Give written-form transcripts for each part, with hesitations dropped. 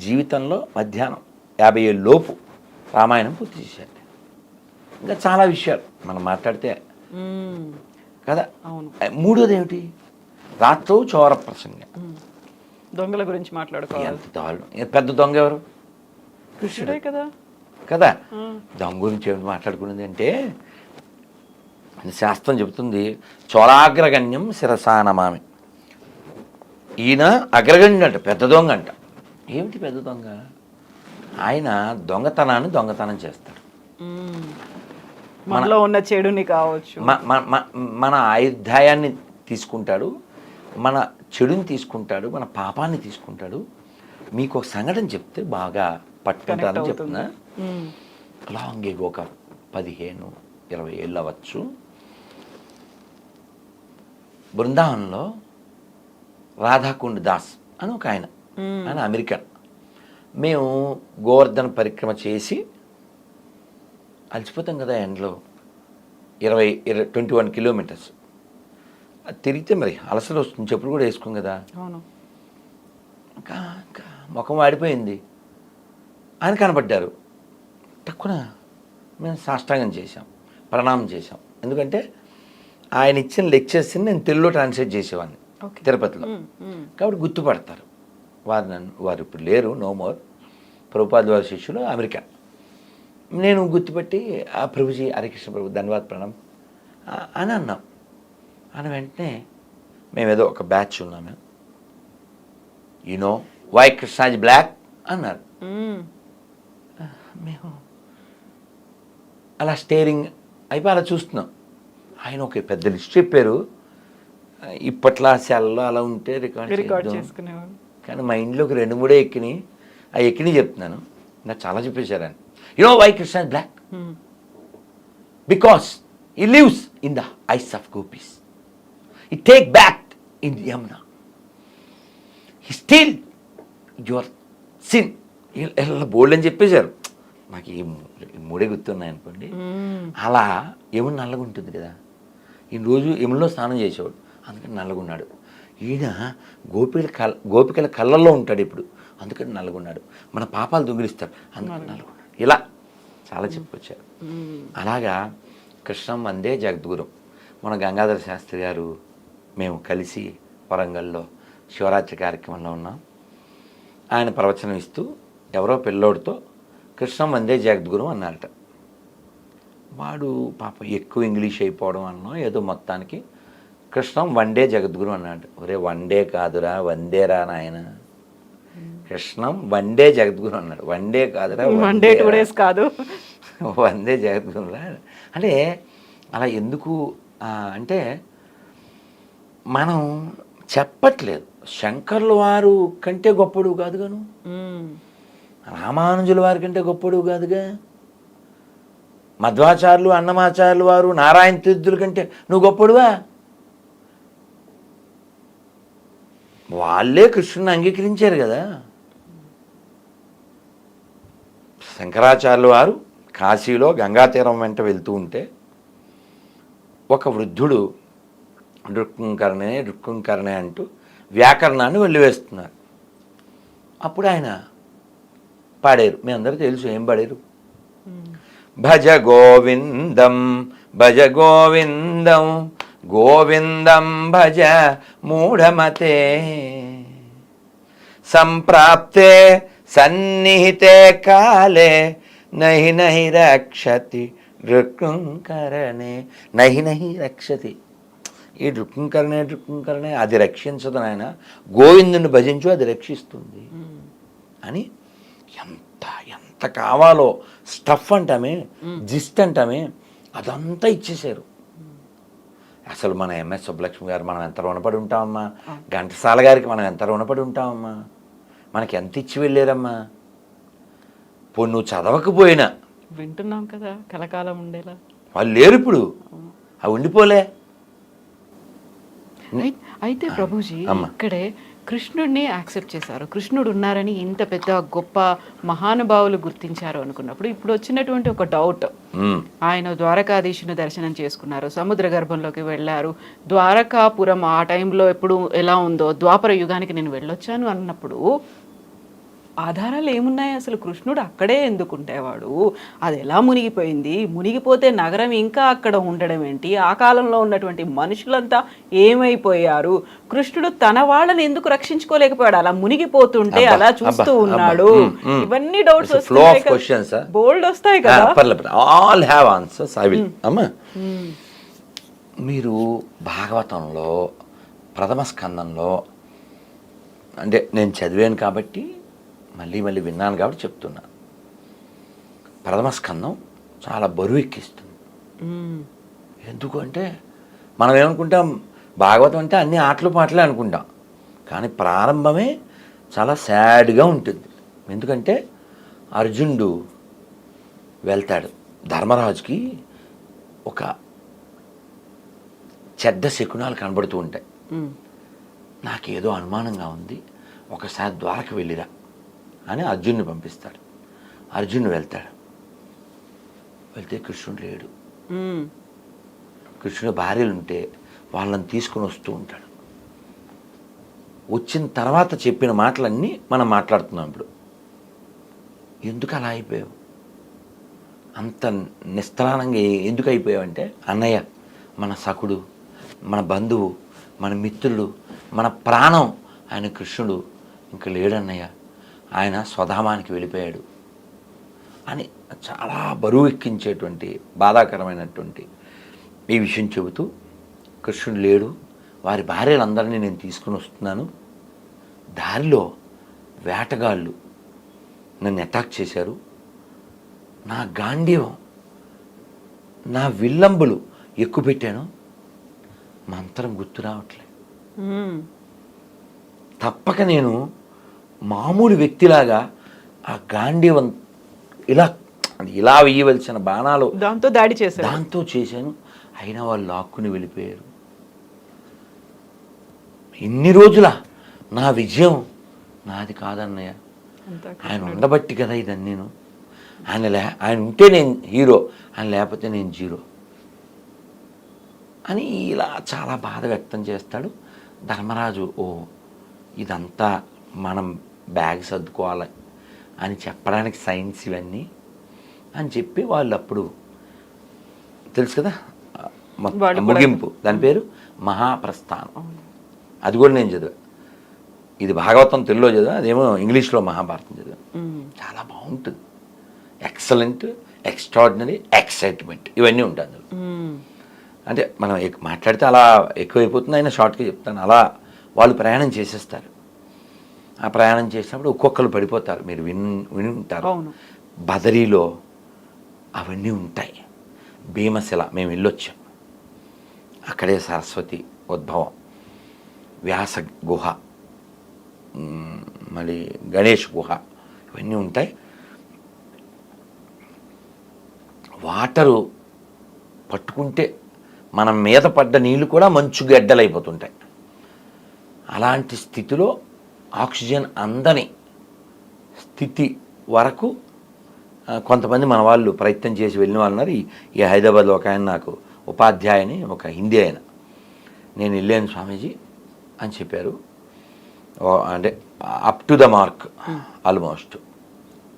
జీవితంలో మధ్యాహ్నం 50 ఏళ్ళ లోపు రామాయణం పూర్తి చేశారు. ఇంకా చాలా విషయాలు మనం మాట్లాడితే కదా. మూడోది ఏమిటి, రాత్రో చోర ప్రసంగం, దొంగల గురించి మాట్లాడుకోవాలి. పెద్ద దొంగ ఎవరు? కృష్ణుడే కదా కదా. దొంగ గురించి ఏమిటి మాట్లాడుకునేది అంటే శాస్త్రం చెబుతుంది, చోరాగ్రగణ్యం శిరసానమామి. ఈయన అగ్రగణ్యుడు అంట, పెద్ద దొంగ అంట. ఏమిటి పెద్ద దొంగ? ఆయన దొంగతనం చేస్తాడు. మనలో ఉన్న చెడుని కావచ్చు, మన ఆయుధాయాన్ని తీసుకుంటాడు, మన చెడుని తీసుకుంటాడు, మన పాపాన్ని తీసుకుంటాడు. మీకు ఒక సంఘటన చెప్తే బాగా పట్టుకుంటారని చెప్తున్నా. లాంగ్ ఎగో ఒక 15-20 ఏళ్ళు అవ్వచ్చు, బృందావనంలో రాధాకుండ్ దాస్ అని ఒక ఆయన అమెరికన్. మేము గోవర్ధన పరిక్రమ చేసి అలసిపోతాం కదా ఎండలో, 21 కిలోమీటర్స్ తిరిగితే మరి అలసలు వస్తుంది, చెప్పులు కూడా వేసుకోం కదా. ఇంకా ముఖం వాడిపోయింది. ఆయన కనపడ్డారు. తక్కువ మేము సాష్టాంగం చేశాం, ప్రణామం చేశాం. ఎందుకంటే ఆయన ఇచ్చిన లెక్చర్స్ని నేను తెలుగులో ట్రాన్స్లేట్ చేసేవాడిని తిరుపతిలో, కాబట్టి గుర్తుపడతారు. వారు ఇప్పుడు లేరు, నో మోర్. ప్రభుపాద వారి శిష్యులు అమెరికా. నేను గుర్తుపెట్టి ఆ ప్రభుజీ హరికృష్ణ ప్రభు ధన్యవాద్ ప్రణాం అని అన్నాం. అని వెంటనే మేమేదో ఒక బ్యాచ్ ఉన్నాము, you know why Krishna is black అన్నారు. మేము అలా స్టేరింగ్ అయిపోయి అలా చూస్తున్నాం. ఆయన ఒక పెద్ద లిస్ట్ చెప్పారు. ఇప్పట్లో సెల్లో అలా ఉంటే రికార్డ్ చేసుకునేవాడు. కానీ మా ఇంట్లో ఒక 2-3 ఎక్కినాయి. ఆ ఎక్కినాయి చెప్తున్నాను, నాకు చాలా చెప్పేశారు ఆయన. You know why Krishna is black? Because he lives in the eyes of gopis. He take bath in the Yamuna. He steal your sin. ఇలా బోల్డ్ అని చెప్పేశారు. నాకు ఈ 3 గుర్తున్నాయి అనుకోండి. అలా యమున నల్లగా ఉంటుంది కదా, ఈ రోజు యమునలో స్నానం చేసేవాడు, అందుకని నల్లగున్నాడు. ఈయన గోపికల కళ్ళల్లో ఉంటాడు ఇప్పుడు, అందుకని నల్లగున్నాడు. మన పాపాలు దొంగిలిస్తాడు, అందుకని నల్లగున్నాడు. ఇలా చాలా చెప్పుకొచ్చారు. అలాగా కృష్ణం వందే జగద్గురు. మన గంగాధర శాస్త్రి గారు మేము కలిసి వరంగల్లో శివరాత్రి కార్యక్రమంలో ఉన్నాం. ఆయన ప్రవచనం ఇస్తూ ఎవరో పిల్లోడితో కృష్ణం వందే జగద్గురు అన్నారట. వాడు పాపం ఎక్కువ ఇంగ్లీష్ అయిపోవడం అన్నో ఏదో మొత్తానికి కృష్ణం వన్డే జగద్గురు అన్నాడు. ఒరే వన్డే కాదురా, వందేరా నాయన. కృష్ణం వన్డే జగద్గురు అన్నాడు. వన్డే కాదురా, వన్ డే 2 days కాదు, వందే జగద్గురురా. అంటే అలా ఎందుకు అంటే మనం చెప్పట్లేదు. శంకర్ల వారు కంటే గొప్పడు కాదుగాను, రామానుజుల వారి కంటే గొప్పడు కాదుగా, మధ్వాచార్యులు అన్నమాచార్యుల వారు నారాయణ తీర్థుల కంటే నువ్వు గొప్పడువా? వాళ్ళే కృష్ణుని అంగీకరించారు కదా. శంకరాచార్యుల వారు కాశీలో గంగాతీరం వెంట వెళ్తూ ఉంటే ఒక వృద్ధుడు రుక్కుంకరణే అంటూ వ్యాకరణాన్ని వెళ్ళివేస్తున్నారు. అప్పుడు ఆయన పాడారు, మీ అందరూ తెలుసు ఏం పాడారు, భజ గోవిందం భజ గోవిందం గోవిందం భజ మూఢమతే సంప్రాప్తే సన్నిహితే కాలే నహి నహి రక్షతి రుక్కుంకరణే. నహి నహి రక్షతి, ఈ రుక్కుంకరణే అది రక్షించదు నాయన, గోవిందుని భజించు అది రక్షిస్తుంది అని ఎంత ఎంత కావాలో స్టఫ్ అంటామే, జిస్ట్ అంటామే, అదంతా ఇచ్చేశారు. అసలు మన ఎంఎస్ సుబ్బలక్ష్మి గారు మనం ఎంత రుణపడి ఉంటామమ్మా, ఘంటసాల గారికి మనం ఎంత రుణపడి ఉంటామమ్మా, మనకి ఎంత ఇచ్చి వెళ్ళారమ్మా. పోనీ నువ్వు చదవకపోయినా వింటున్నాం కదా, కలకాలం ఉండేలా. వాళ్ళు లేరు ఇప్పుడు, అవి ఉండిపోలే. అయితే ప్రభుజీ ఇక్కడే కృష్ణుడిని యాక్సెప్ట్ చేశారు, కృష్ణుడు ఉన్నారని ఇంత పెద్ద గొప్ప మహానుభావులు గుర్తించారు అనుకున్నప్పుడు ఇప్పుడు వచ్చినటువంటి ఒక డౌట్, ఆయన ద్వారకాధీశుని దర్శనం చేసుకున్నారు, సముద్ర గర్భంలోకి వెళ్ళారు, ద్వారకాపురం ఆ టైంలో ఎప్పుడు ఎలా ఉందో ద్వాపర యుగానికి నేను వెళ్ళొచ్చాను అన్నప్పుడు ఆధారాలు ఏమున్నాయి అసలు? కృష్ణుడు అక్కడే ఎందుకు ఉండేవాడు? అది ఎలా మునిగిపోయింది? మునిగిపోతే నగరం ఇంకా అక్కడ ఉండడం ఏంటి? ఆ కాలంలో ఉన్నటువంటి మనుషులంతా ఏమైపోయారు? కృష్ణుడు తన వాళ్ళని ఎందుకు రక్షించుకోలేకపోయాడు? అలా మునిగిపోతుంటే అలా చూస్తూ ఉన్నాడు. ఇవన్నీ డౌట్స్ వస్తాయి, బోల్డ్ వస్తాయి కదా. All have answers. I will. అమ్మా, మీరు భాగవతంలో ప్రథమ స్కందంలో, అంటే నేను చదివాను కాబట్టి మళ్ళీ విన్నాను కాబట్టి చెప్తున్నా. ప్రథమ స్కందం చాలా బరువు ఎక్కిస్తుంది. ఎందుకు అంటే మనం ఏమనుకుంటాం, భాగవతం అంటే అన్ని ఆటలు పాటలే అనుకుంటాం, కానీ ప్రారంభమే చాలా సాడ్గా ఉంటుంది. ఎందుకంటే అర్జునుడు వెళ్తాడు ధర్మరాజుకి, ఒక చెడ్డ శకునాలు కనబడుతూ ఉంటాయి. నాకేదో అనుమానంగా ఉంది, ఒకసారి ద్వారక వెళ్ళిరా అని అర్జున్ని పంపిస్తాడు. అర్జునుడు వెళ్తాడు. వెళ్తే కృష్ణుడు లేడు. కృష్ణుడు భార్యలు ఉంటే వాళ్ళని తీసుకుని వస్తూ ఉంటాడు. వచ్చిన తర్వాత చెప్పిన మాటలన్నీ మనం మాట్లాడుతున్నాం ఇప్పుడు. ఎందుకు అలా అయిపోయావు, అంత నిస్త్రాణంగా ఎందుకు అయిపోయావు అంటే, అన్నయ్య మన సఖుడు, మన బంధువు, మన మిత్రుడు, మన ప్రాణం ఆయన కృష్ణుడు ఇంక లేడన్నయ్య, ఆయన స్వధామానికి వెళ్ళిపోయాడు అని చాలా బరువు ఎక్కించేటువంటి బాధాకరమైనటువంటి ఈ విషయం చెబుతూ, కృష్ణుడు లేడు, వారి భార్యలందరినీ నేను తీసుకుని వస్తున్నాను, దారిలో వేటగాళ్ళు నన్ను అటాక్ చేశారు, నా గాంధీవం, నా విల్లంబులు ఎక్కువ పెట్టాను, మంత్రం గుర్తు రావట్లే, తప్పక నేను మామూలు వ్యక్తిలాగా ఆ గాంధీవం ఇలా వేయవలసిన బాణాలు దాంతో చేశాను, అయినా వాళ్ళు లాక్కుని వెళ్ళిపోయారు. ఇన్ని రోజుల నా విజయం నాది కాదన్నయ్య, ఆయన ఉండబట్టి కదా ఇదని. నేను ఆయన ఉంటే నేను హీరో, ఆయన లేకపోతే నేను జీరో అని ఇలా చాలా బాధ వ్యక్తం చేస్తాడు. ధర్మరాజు, ఓ ఇదంతా మనం బ్యాగ్ సర్దుకోవాలి అని చెప్పడానికి సైన్స్ ఇవన్నీ అని చెప్పి వాళ్ళు అప్పుడు తెలుసు కదా ముగింపు, దాని పేరు మహాప్రస్థానం. అది కూడా నేను చదివా. ఇది భాగవతం తెలుగులో చదివా, అదేమో ఇంగ్లీష్లో మహాభారతం చదివా. చాలా బాగుంటుంది. ఎక్సలెంట్, ఎక్స్ట్రాడినరీ, ఎక్సైట్మెంట్ ఇవన్నీ ఉంటాయి అందులో. అంటే మనం మాట్లాడితే అలా ఎక్కువైపోతుంది, అయినా షార్ట్గా చెప్తాను. అలా వాళ్ళు ప్రయాణం చేసేస్తారు. ఆ ప్రయాణం చేసినప్పుడు ఒక్కొక్కరు పడిపోతారు, మీరు విని ఉంటారు. బదరీలో అవన్నీ ఉంటాయి. భీమశిల మేము వెళ్ళొచ్చాం, అక్కడే సరస్వతి ఉద్భవం, వ్యాస గుహ, మళ్ళీ గణేష్ గుహ, ఇవన్నీ ఉంటాయి. వాటరు పట్టుకుంటే మనం మీద పడ్డ నీళ్ళు కూడా మంచు గడ్డలైపోతుంటాయి. అలాంటి స్థితిలో ఆక్సిజన్ అందని స్థితి వరకు కొంతమంది మన వాళ్ళు ప్రయత్నం చేసి వెళ్ళిన వాళ్ళు ఉన్నారు. ఈ హైదరాబాద్లో ఒక ఆయన నాకు ఉపాధ్యాయుని, ఒక హిందీ ఆయన, నేను వెళ్ళాను స్వామీజీ అని చెప్పారు. అంటే up to the mark almost.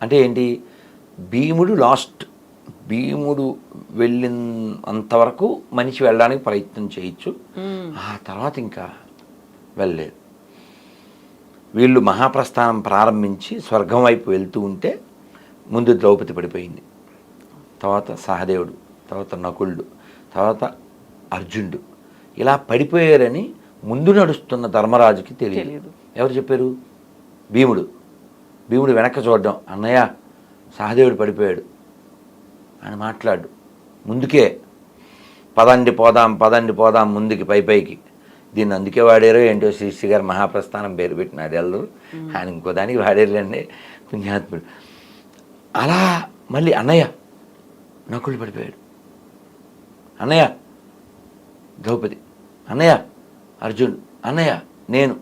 అంటే ఏంటి, భీముడు వెళ్ళిన అంతవరకు మనిషి వెళ్ళడానికి ప్రయత్నం చేయొచ్చు, ఆ తర్వాత ఇంకా వెళ్ళలేదు. వీళ్ళు మహాప్రస్థానం ప్రారంభించి స్వర్గం వైపు వెళ్తూ ఉంటే ముందు ద్రౌపది పడిపోయింది, తర్వాత సహదేవుడు, తర్వాత నకులుడు, తర్వాత అర్జునుడు. ఇలా పడిపోయారని ముందు నడుస్తున్న ధర్మరాజుకి తెలియదు. ఎవరు చెప్పారు? భీముడు వెనక్కి చూడడం, అన్నయ్య సహదేవుడు పడిపోయాడు అని మాట్లాడు, ముందుకే పదండి పోదాం ముందుకి పైకి. దీన్ని అందుకే వాడారో ఏంటో శ్రీశ్రీ గారు మహాప్రస్థానం పేరు పెట్టినాడు ఎల్లరు, ఆయన ఇంకో దానికి వాడారులేండి పుణ్యాత్ముడు. అలా మళ్ళీ అన్నయ్య నకులు పడిపోయాడు, అన్నయ్య ద్రౌపది, అన్నయ్య అర్జున్, అన్నయ్య నేను,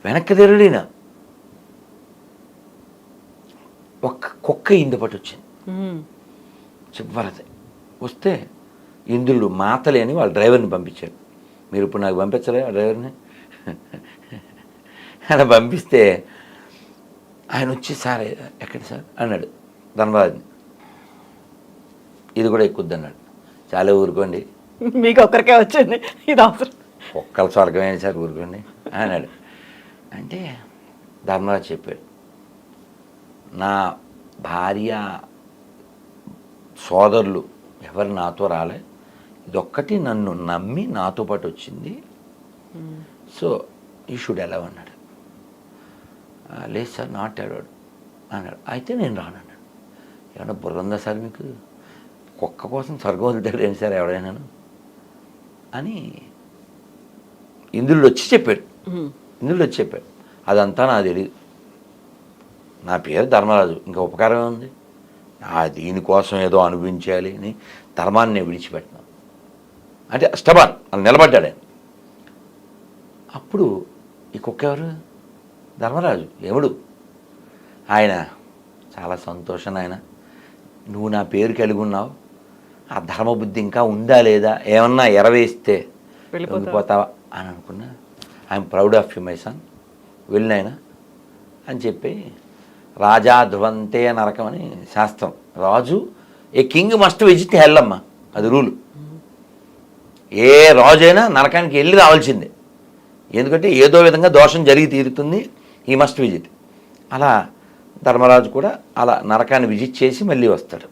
వెనక్కి తిరగడినా ఒక్క కుక్క ఇందుపట్టు వచ్చింది చివరది. వస్తే ఇంద్రుడు మాతలేని వాళ్ళ డ్రైవర్ని పంపించాడు. మీరు ఇప్పుడు నాకు పంపించలే ఆ డ్రైవర్ని? అలా పంపిస్తే ఆయన వచ్చి సార్ ఎక్కడ సార్ అన్నాడు ధర్మరాజుని. ఇది కూడా ఎక్కుద్ది అన్నాడు. చాలా ఊరుకోండి, మీకు ఒక్కరికే వచ్చింది ఇది అవసరం. ఒక్కల స్వర్గమే సార్ ఊరుకోండి అన్నాడు. అంటే ధర్మరాజు చెప్పాడు, నా భార్య సోదరులు ఎవరు నాతో రాలే, ఇదొక్కటి నన్ను నమ్మి నాతో పాటు వచ్చింది, సో యూ షుడ్ అలౌ అన్నాడు. లేదు సార్ నాట్ అలౌడ్ అన్నాడు. అయితే నేను రానన్నాడు. ఏమన్నా బుర్ర ఉందా సార్ మీకు, కుక్క కోసం స్వర్గం వదులుతాడు ఏంటి సార్ ఎవడైనాను అని ఇంద్రుడు వచ్చి చెప్పాడు. ఇంద్రుడు వచ్చి చెప్పాడు, అదంతా నాకు తెలియదు, నా పేరు ధర్మరాజు, ఇంకా ఉపకారం ఉంది, దీనికోసం ఏదో అనుభవించాలి అని ధర్మాన్ని నేను విడిచిపెట్టినాను అంటే స్టబాన్ అని నిలబడ్డాడు ఆయన. అప్పుడు ఈ కుక్క ఎవరు? ధర్మరాజు, యముడు. ఆయన చాలా సంతోషం, ఆయన నువ్వు నా పేరు కలిగి ఉన్నావు, ఆ ధర్మబుద్ధి ఇంకా ఉందా లేదా, ఏమన్నా ఎరవేస్తే వెళ్ళిపోతావా అని అనుకున్నా. I'm proud of you my son, వెళ్ళినాయన అని చెప్పి, రాజా ధ్రువంతే నరకం అని శాస్త్రం. రాజు, a king must visit hell అమ్మ, అది రూలు. ఏ రాజు అయినా నరకానికి వెళ్ళి రావాల్సిందే, ఎందుకంటే ఏదో విధంగా దోషం జరిగి తీరుతుంది, ఈ మస్ట్ విజిట్. అలా ధర్మరాజు కూడా అలా నరకాన్ని విజిట్ చేసి మళ్ళీ వస్తాడు.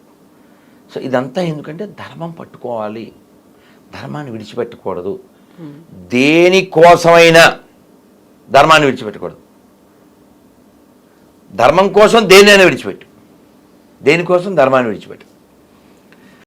సో ఇదంతా ఎందుకంటే ధర్మం పట్టుకోవాలి, ధర్మాన్ని విడిచిపెట్టకూడదు, దేనికోసమైనా ధర్మాన్ని విడిచిపెట్టకూడదు. ధర్మం కోసం దేన్నైనా విడిచిపెట్టు, దేనికోసం ధర్మాన్ని విడిచిపెట్టు.